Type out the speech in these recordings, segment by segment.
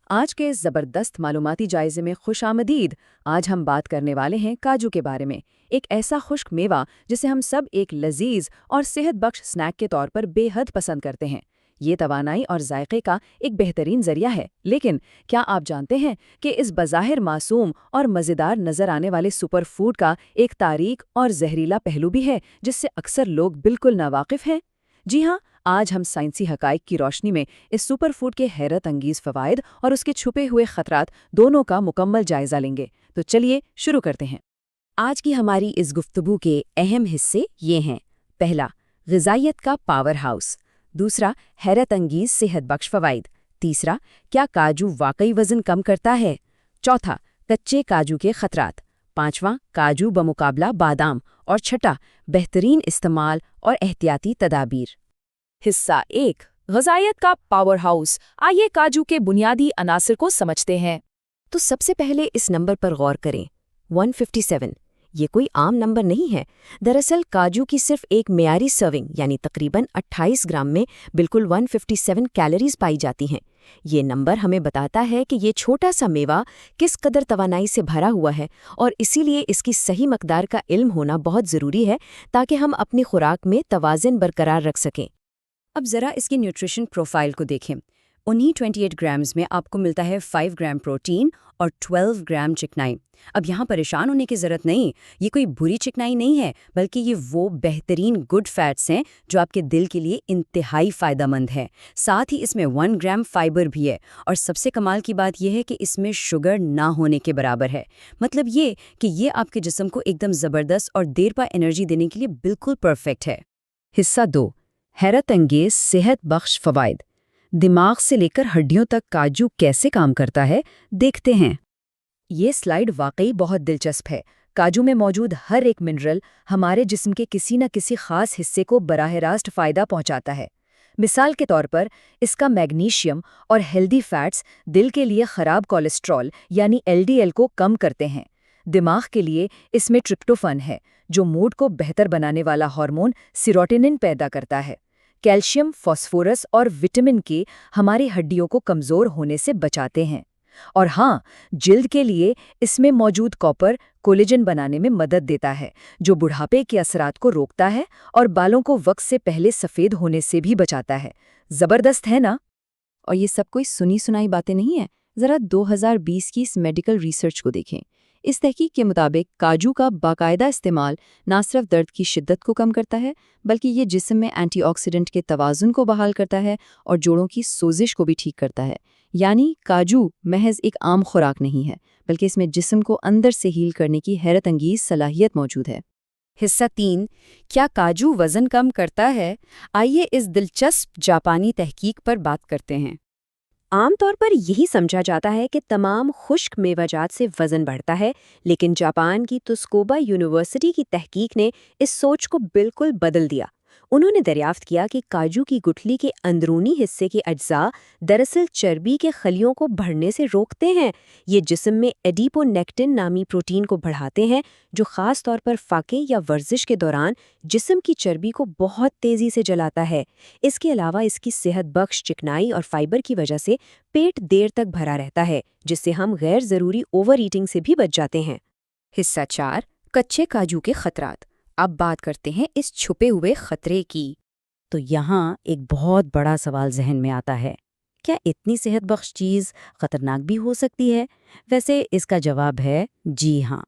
آج کے اس زبردست معلوماتی جائزے میں خوش آمدید۔ آج ہم بات کرنے والے ہیں کاجو کے بارے میں، ایک ایسا خشک میوہ جسے ہم سب ایک لذیذ اور صحت بخش سنیک کے طور پر بے حد پسند کرتے ہیں۔ یہ توانائی اور ذائقے کا ایک بہترین ذریعہ ہے، لیکن کیا آپ جانتے ہیں کہ اس بظاہر معصوم اور مزیدار نظر آنے والے سپر فوڈ کا ایک تاریک اور زہریلا پہلو بھی ہے جس سے اکثر لوگ بالکل ناواقف ہیں؟ جی ہاں، آج ہم سائنسی حقائق کی روشنی میں اس سپر فوڈ کے حیرت انگیز فوائد اور اس کے چھپے ہوئے خطرات دونوں کا مکمل جائزہ لیں گے۔ تو چلیے شروع کرتے ہیں۔ آج کی ہماری اس گفتگو کے اہم حصے یہ ہیں: پہلا، غذائیت کا پاور ہاؤس۔ دوسرا، حیرت انگیز صحت بخش فوائد۔ تیسرا، کیا کاجو واقعی وزن کم کرتا ہے؟ چوتھا، کچے کاجو کے خطرات۔ پانچواں، کاجو بمقابلہ بادام۔ اور چھٹا، بہترین استعمال اور احتیاطی تدابیر۔ حصہ 1، غذائیت کا پاور ہاؤس۔ آئیے کاجو کے بنیادی عناصر کو سمجھتے ہیں۔ تو سب سے پہلے اس نمبر پر غور کریں، 157۔ یہ کوئی عام نمبر نہیں ہے۔ دراصل کاجو کی صرف ایک معیاری سرونگ یعنی تقریباً 28 گرام میں بالکل 157 کیلوریز پائی جاتی ہیں۔ یہ نمبر ہمیں بتاتا ہے کہ یہ چھوٹا سا میوہ کس قدر توانائی سے بھرا ہوا ہے، اور اسی لیے اس کی صحیح مقدار کا علم ہونا بہت ضروری ہے تاکہ ہم اپنی خوراک میں توازن برقرار رکھ سکیں۔ اب ذرا اس کی نیوٹریشن پروفائل کو دیکھیں۔ انہی 28 گرامز میں آپ کو ملتا ہے 5 گرام پروٹین اور 12 گرام چکنائی۔ اب یہاں پریشان ہونے کی ضرورت نہیں، یہ کوئی بری چکنائی نہیں ہے، بلکہ یہ وہ بہترین گڈ فیٹس ہیں جو آپ کے دل کے لیے انتہائی فائدہ مند ہیں۔ ساتھ ہی اس میں 1 گرام فائبر بھی ہے، اور سب سے کمال کی بات یہ ہے کہ اس میں شوگر نہ ہونے کے برابر ہے۔ مطلب یہ کہ یہ آپ کے جسم کو ایک دم زبردست اور دیر پا انرجی دینے کے لیے بالکل پرفیکٹ ہے۔ حصہ 2، حیرت انگیز صحت بخش فوائد۔ دماغ سے لے کر ہڈیوں تک کاجو کیسے کام کرتا ہے، دیکھتے ہیں۔ یہ سلائیڈ واقعی بہت دلچسپ ہے۔ کاجو میں موجود ہر ایک منرل ہمارے جسم کے کسی نہ کسی خاص حصے کو براہ راست فائدہ پہنچاتا ہے۔ مثال کے طور پر اس کا میگنیشیم اور ہیلدی فیٹس دل کے لیے خراب کولیسٹرول یعنی LDL کو کم کرتے ہیں۔ دماغ کے لیے اس میں ٹرپٹوفان ہے جو موڈ کو بہتر بنانے والا ہارمون سیروٹونن پیدا کرتا ہے۔ کیلشیم، فاسفورس اور وٹامن کے ہماری ہڈیوں کو کمزور ہونے سے بچاتے ہیں۔ اور ہاں، جلد کے لیے اس میں موجود کاپر کولیجن بنانے میں مدد دیتا ہے جو بڑھاپے کے اثرات کو روکتا ہے اور بالوں کو وقت سے پہلے سفید ہونے سے بھی بچاتا ہے۔ زبردست ہے نا؟ اور یہ سب کوئی سنی سنائی باتیں نہیں ہیں۔ ذرا 2020 کی اس میڈیکل ریسرچ کو دیکھیں۔ اس تحقیق کے مطابق کاجو کا باقاعدہ استعمال نہ صرف درد کی شدت کو کم کرتا ہے، بلکہ یہ جسم میں اینٹی آکسیڈنٹ کے توازن کو بحال کرتا ہے اور جوڑوں کی سوزش کو بھی ٹھیک کرتا ہے۔ یعنی کاجو محض ایک عام خوراک نہیں ہے، بلکہ اس میں جسم کو اندر سے ہیل کرنے کی حیرت انگیز صلاحیت موجود ہے۔ حصہ 3، کیا کاجو وزن کم کرتا ہے؟ آئیے اس دلچسپ جاپانی تحقیق پر بات کرتے ہیں۔ عام طور پر یہی سمجھا جاتا ہے کہ تمام خشک میوہ جات سے وزن بڑھتا ہے، لیکن جاپان کی تسکوبا یونیورسٹی کی تحقیق نے اس سوچ کو بالکل بدل دیا۔ انہوں نے دریافت کیا کہ کاجو کی گٹھلی کے اندرونی حصے کے اجزاء دراصل چربی کے خلیوں کو بڑھنے سے روکتے ہیں۔ یہ جسم میں ایڈیپونیکٹن نامی پروٹین کو بڑھاتے ہیں جو خاص طور پر فاقے یا ورزش کے دوران جسم کی چربی کو بہت تیزی سے جلاتا ہے۔ اس کے علاوہ اس کی صحت بخش چکنائی اور فائبر کی وجہ سے پیٹ دیر تک بھرا رہتا ہے، جس سے ہم غیر ضروری اوور ایٹنگ سے بھی بچ جاتے ہیں۔ حصہ 4، کچے کاجو کے خطرات۔ اب بات کرتے ہیں اس چھپے ہوئے خطرے کی۔ تو یہاں ایک بہت بڑا سوال ذہن میں آتا ہے، کیا اتنی صحت بخش چیز خطرناک بھی ہو سکتی ہے؟ ویسے اس کا جواب ہے جی ہاں،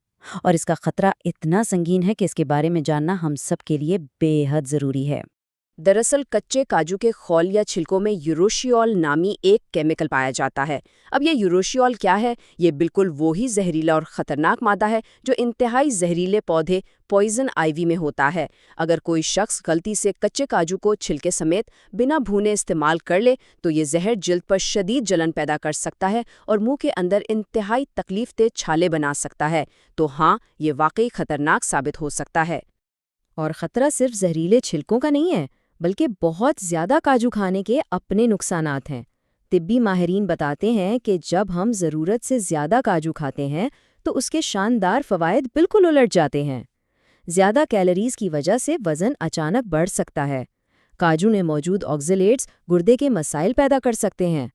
اور اس کا خطرہ اتنا سنگین ہے کہ اس کے بارے میں جاننا ہم سب کے لیے بے حد ضروری ہے۔ دراصل کچے کاجو کے خول یا چھلکوں میں یوروشیول نامی ایک کیمیکل پایا جاتا ہے۔ اب یہ یوروشیول کیا ہے؟ یہ بالکل وہی زہریلا اور خطرناک مادہ ہے جو انتہائی زہریلے پودے پوائزن آئیوی میں ہوتا ہے۔ اگر کوئی شخص غلطی سے کچے کاجو کو چھلکے سمیت بنا بھونے استعمال کر لے تو یہ زہر جلد پر شدید جلن پیدا کر سکتا ہے اور منہ کے اندر انتہائی تکلیف دہ چھالے بنا سکتا ہے۔ تو ہاں، یہ واقعی خطرناک ثابت ہو سکتا ہے۔ اور خطرہ صرف زہریلے چھلکوں کا نہیں ہے، بلکہ بہت زیادہ کاجو کھانے کے اپنے نقصانات ہیں۔ طبی ماہرین بتاتے ہیں کہ جب ہم ضرورت سے زیادہ کاجو کھاتے ہیں تو اس کے شاندار فوائد بالکل الٹ جاتے ہیں۔ زیادہ کیلوریز کی وجہ سے وزن اچانک بڑھ سکتا ہے۔ کاجو میں موجود آکزیلیٹس گردے کے مسائل پیدا کر سکتے ہیں،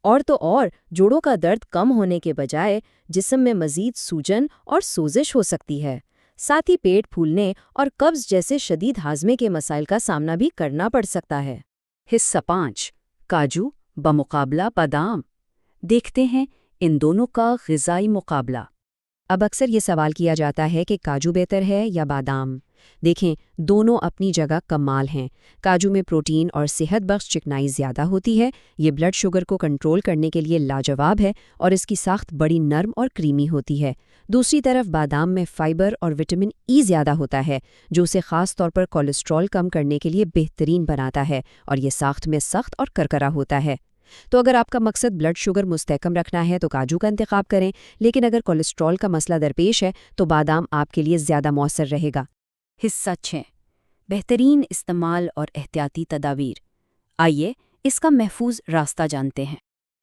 اور تو اور جوڑوں کا درد کم ہونے کے بجائے جسم میں مزید سوجن اور سوزش ہو سکتی ہے۔ ساتھ ہی پیٹ پھولنے اور قبض جیسے شدید ہاضمے کے مسائل کا سامنا بھی کرنا پڑ سکتا ہے۔ حصہ 5 کاجو بمقابلہ بادام۔ دیکھتے ہیں ان دونوں کا غذائی مقابلہ۔ اب اکثر یہ سوال کیا جاتا ہے کہ کاجو بہتر ہے یا بادام؟ دیکھیں، دونوں اپنی جگہ کمال ہیں۔ کاجو میں پروٹین اور صحت بخش چکنائی زیادہ ہوتی ہے، یہ بلڈ شوگر کو کنٹرول کرنے کے لیے لاجواب ہے اور اس کی ساخت بڑی نرم اور کریمی ہوتی ہے۔ دوسری طرف بادام میں فائبر اور وٹامن ای زیادہ ہوتا ہے، جو اسے خاص طور پر کولیسٹرول کم کرنے کے لیے بہترین بناتا ہے اور یہ ساخت میں سخت اور کرکرا ہوتا ہے۔ تو اگر آپ کا مقصد بلڈ شوگر مستحکم رکھنا ہے تو کاجو کا انتخاب کریں، لیکن اگر کولیسٹرول کا مسئلہ درپیش ہے تو بادام آپ کے لیے زیادہ مؤثر رہے گا۔ حصہ 6 بہترین استعمال اور احتیاطی تدابیر۔ آئیے اس کا محفوظ راستہ جانتے ہیں۔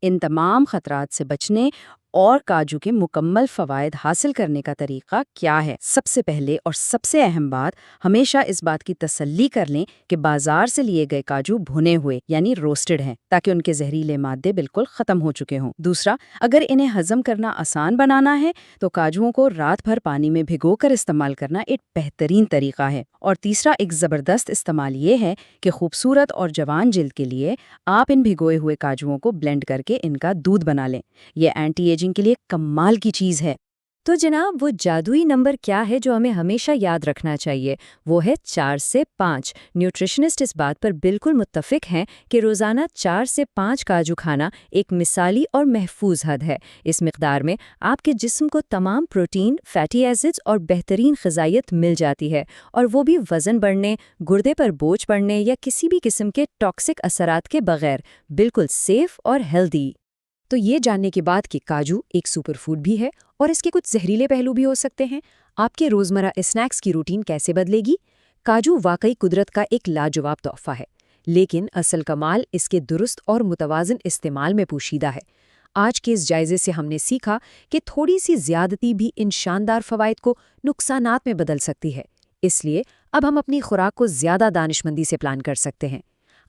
ان تمام خطرات سے بچنے اور کاجو کے مکمل فوائد حاصل کرنے کا طریقہ کیا ہے؟ سب سے پہلے اور سب سے اہم بات، ہمیشہ اس بات کی تسلی کر لیں کہ بازار سے لیے گئے کاجو بھنے ہوئے یعنی روسٹڈ ہیں، تاکہ ان کے زہریلے مادے بالکل ختم ہو چکے ہوں۔ دوسرا، اگر انہیں ہضم کرنا آسان بنانا ہے تو کاجوؤں کو رات بھر پانی میں بھگو کر استعمال کرنا ایک بہترین طریقہ ہے۔ اور تیسرا ایک زبردست استعمال یہ ہے کہ خوبصورت اور جوان جلد کے لیے آپ ان بھگوئے ہوئے کاجوؤں کو بلینڈ کر کے ان کا دودھ بنا لیں۔ یہ اینٹی ایجنگ کے لیے کمال کی چیز ہے۔ تو جناب، وہ جادوئی نمبر کیا ہے جو ہمیں ہمیشہ یاد رکھنا چاہیے؟ وہ ہے 4 سے 5۔ نیوٹریشنسٹ اس بات پر بالکل متفق ہیں کہ روزانہ 4 سے 5 کاجو کھانا ایک مثالی اور محفوظ حد ہے۔ اس مقدار میں آپ کے جسم کو تمام پروٹین، فیٹی ایسڈز اور بہترین غذائیت مل جاتی ہے، اور وہ بھی وزن بڑھنے، گردے پر بوجھ پڑنے یا کسی بھی قسم کے ٹاکسک اثرات کے بغیر، بالکل سیف اور ہیلدی۔ تو یہ جاننے کے بعد کہ کاجو ایک سپر فوڈ بھی ہے اور اس کے کچھ زہریلے پہلو بھی ہو سکتے ہیں، آپ کے روزمرہ اسنیکس کی روٹین کیسے بدلے گی؟ کاجو واقعی قدرت کا ایک لاجواب تحفہ ہے، لیکن اصل کمال اس کے درست اور متوازن استعمال میں پوشیدہ ہے۔ آج کے اس جائزے سے ہم نے سیکھا کہ تھوڑی سی زیادتی بھی ان شاندار فوائد کو نقصانات میں بدل سکتی ہے، اس لیے اب ہم اپنی خوراک کو زیادہ دانشمندی سے پلان کر سکتے ہیں۔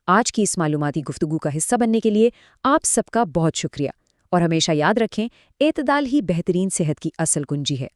آج کی اس معلوماتی گفتگو کا حصہ بننے کے لیے آپ سب کا بہت شکریہ، اور ہمیشہ یاد رکھیں، اعتدال ہی بہترین صحت کی اصل کنجی ہے۔